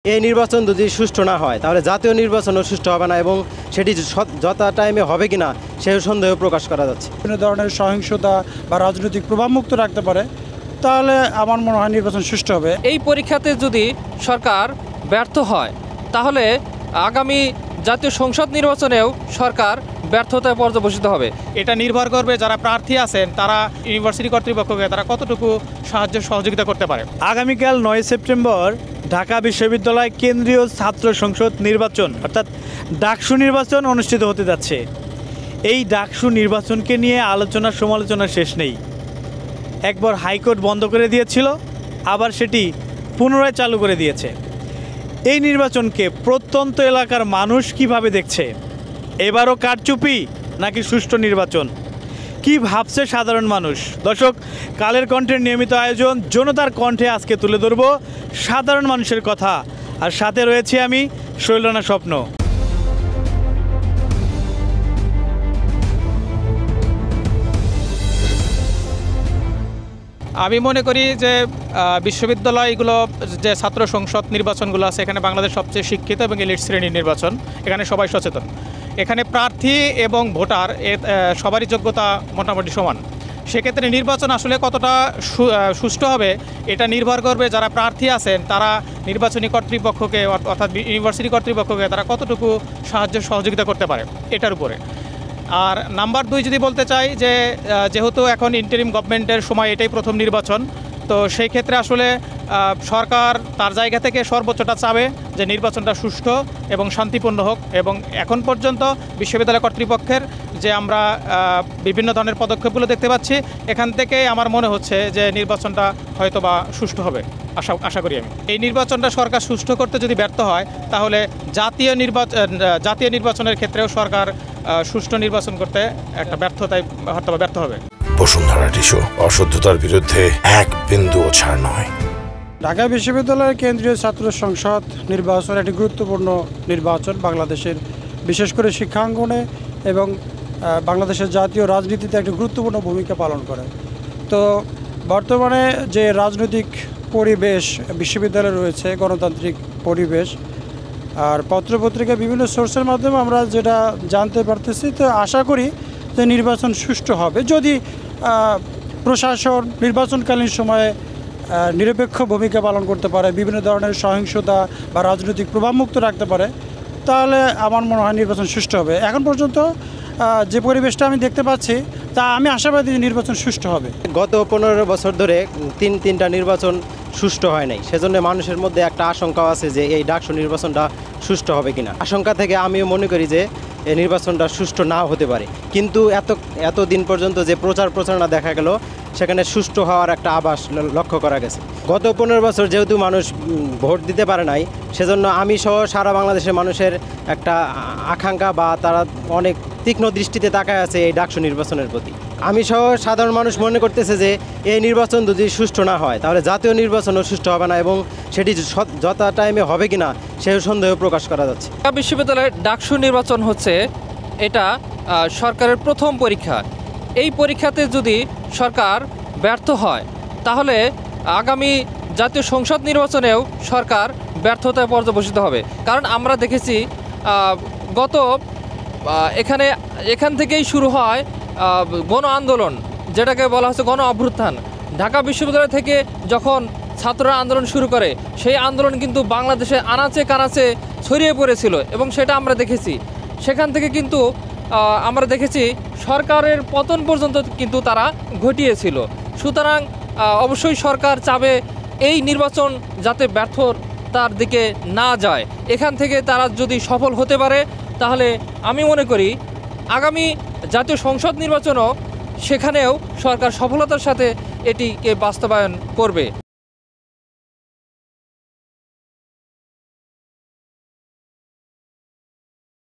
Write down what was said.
এই নির্বাচন যদি সুষ্ঠু না হয় তাহলে জাতীয় নির্বাচনও সুষ্ঠু হবে না এবং সেটি যথা টাইমে হবে কিনা সেই সন্দেহ প্রকাশ করা যাচ্ছে। বিভিন্ন ধরনের সহিংসতা বা রাজনৈতিক প্রভাবমুক্ত রাখতে পারে তাহলে আমার মনে হয় নির্বাচন সুষ্ঠু হবে। এই পরীক্ষাতে যদি সরকার ব্যর্থ হয় তাহলে আগামী জাতীয় সংসদ নির্বাচনেও সরকার ব্যর্থতায় পর্যবসিত হবে। এটা নির্ভর করবে যারা প্রার্থী আছেন তারা ইউনিভার্সিটি কর্তৃপক্ষকে তারা কতটুকু সাহায্য সহযোগিতা করতে পারে। আগামীকাল 9 সেপ্টেম্বর ঢাকা বিশ্ববিদ্যালয় কেন্দ্রীয় ছাত্র সংসদ নির্বাচন অর্থাৎ ডাকসু নির্বাচন অনুষ্ঠিত হতে যাচ্ছে। এই ডাকসু নির্বাচনকে নিয়ে আলোচনা সমালোচনা শেষ নেই। একবার হাইকোর্ট বন্ধ করে দিয়েছিল, আবার সেটি পুনরায় চালু করে দিয়েছে। এই নির্বাচনকে প্রত্যন্ত এলাকার মানুষ কিভাবে দেখছে? এবারও কারচুপি নাকি সুষ্ঠু নির্বাচন? কি ভাবছে সাধারণ মানুষ? দর্শক, কালের কণ্ঠের নিয়মিত আয়োজন জনতার কণ্ঠে আজকে তুলে ধরব সাধারণ মানুষের কথা, আর সাথে রয়েছে আমি শৈলনা স্বপ্ন। আমি মনে করি যে বিশ্ববিদ্যালয়গুলো যে ছাত্র সংসদ নির্বাচনগুলো আছে এখানে বাংলাদেশ সবচেয়ে শিক্ষিত এবং এলিট শ্রেণীর নির্বাচন। এখানে সবাই সচেতন, এখানে প্রার্থী এবং ভোটার সবারই যোগ্যতা মোটামুটি সমান। সেক্ষেত্রে নির্বাচন আসলে কতটা সুষ্ঠু হবে এটা নির্ভর করবে যারা প্রার্থী আছেন তারা নির্বাচনী কর্তৃপক্ষকে অর্থাৎ ইউনিভার্সিটি কর্তৃপক্ষকে তারা কতটুকু সাহায্য সহযোগিতা করতে পারে এটার উপরে। আর নাম্বার 2 যদি বলতে চাই যে যেহেতু এখন ইন্টারিম গভর্নমেন্টের সময় এটাই প্রথম নির্বাচন, তো সেই ক্ষেত্রে আসলে সরকার তার জায়গা থেকে সর্বোচ্চটা চাবে যে নির্বাচনটা সুষ্ঠু এবং শান্তিপূর্ণ হোক। এবং এখন পর্যন্ত বিশ্ববিদ্যালয় কর্তৃপক্ষের যে আমরা বিভিন্ন ধরনের পদক্ষেপগুলো দেখতে পাচ্ছি, এখান থেকে আমার মনে হচ্ছে যে নির্বাচনটা হয়তো বা সুষ্ঠু হবে, আশা করি আমি। এই নির্বাচনটা সরকার সুষ্ঠু করতে যদি ব্যর্থ হয় তাহলে জাতীয় নির্বাচনের ক্ষেত্রেও সরকার সুষ্ঠু নির্বাচন করতে একটা ব্যর্থতায় হয়তো ব্যর্থ হবে। বসুন্ধরা টিস্যু, অশুদ্ধতার বিরুদ্ধে এক বিন্দুও ছাড় নয়। ঢাকা বিশ্ববিদ্যালয়ের কেন্দ্রীয় ছাত্র সংসদ নির্বাচন একটি গুরুত্বপূর্ণ নির্বাচন বাংলাদেশের, বিশেষ করে শিক্ষাঙ্গনে এবং বাংলাদেশের জাতীয় রাজনীতিতে একটি গুরুত্বপূর্ণ ভূমিকা পালন করে। তো বর্তমানে যে রাজনৈতিক পরিবেশ বিশ্ববিদ্যালয়ে রয়েছে, গণতান্ত্রিক পরিবেশ, আর পত্রপত্রিকা বিভিন্ন সোর্সের মাধ্যমে আমরা যেটা জানতে পারতেছি, তো আশা করি যে নির্বাচন সুষ্ঠু হবে যদি প্রশাসন নির্বাচনকালীন সময়ে নিরপেক্ষ ভূমিকা পালন করতে পারে, বিভিন্ন ধরনের সহিংসতা বা রাজনৈতিক প্রভাবমুক্ত রাখতে পারে, তাহলে আমার মনে হয় নির্বাচন সুষ্ঠু হবে। এখন পর্যন্ত যে পরিবেশটা আমি দেখতে পাচ্ছি তা আমি আশাবাদী নির্বাচন সুষ্ঠু হবে। গত 15 বছর ধরে তিনটা নির্বাচন সুষ্ঠু হয় নাই, সেজন্য মানুষের মধ্যে একটা আশঙ্কা আছে যে এই ডাকসু নির্বাচনটা সুষ্ঠু হবে কিনা। আশঙ্কা থেকে আমিও মনে করি যে এই নির্বাচনটা সুষ্ঠু নাও হতে পারে, কিন্তু এত দিন পর্যন্ত যে প্রচারণা দেখা গেল সেখানে সুষ্ঠু হওয়ার একটা আভাস লক্ষ্য করা গেছে। গত 15 বছর যেহেতু মানুষ ভোট দিতে পারে নাই, সেজন্য আমি সহ সারা বাংলাদেশের মানুষের একটা আকাঙ্ক্ষা বা তারা অনেক তীক্ষ্ণ দৃষ্টিতে তাকায় আছে এই ডাকসু নির্বাচনের প্রতি। আমি সহ সাধারণ মানুষ মনে করতেছে যে এই নির্বাচন যদি সুষ্ঠু না হয় তাহলে জাতীয় নির্বাচনও সুষ্ঠু হবে না এবং সেটি যথা টাইমে হবে কিনা সেই সন্দেহ প্রকাশ করা যাচ্ছে। ঢাকা বিশ্ববিদ্যালয়ের ডাকসু নির্বাচন হচ্ছে এটা সরকারের প্রথম পরীক্ষা। এই পরীক্ষাতে যদি সরকার ব্যর্থ হয় তাহলে আগামী জাতীয় সংসদ নির্বাচনেও সরকার ব্যর্থতায় পর্যবসিত হবে। কারণ আমরা দেখেছি এখান থেকেই শুরু হয় গণ আন্দোলন, যেটাকে বলা হচ্ছে গণ অভ্যুত্থান। ঢাকা বিশ্ববিদ্যালয় থেকে যখন ছাত্ররা আন্দোলন শুরু করে, সেই আন্দোলন কিন্তু বাংলাদেশে আনাচে কানাচে ছড়িয়ে পড়েছিল এবং সেটা আমরা দেখেছি। সেখান থেকে কিন্তু আমরা দেখেছি সরকারের পতন পর্যন্ত কিন্তু তারা ঘটিয়েছিল। সুতরাং অবশ্যই সরকার চাবে এই নির্বাচন যাতে ব্যর্থতার দিকে না যায়। এখান থেকে তারা যদি সফল হতে পারে তাহলে আমি মনে করি আগামী জাতীয় সংসদ নির্বাচনও সেখানেও সরকার সফলতার সাথে এটিকে বাস্তবায়ন করবে।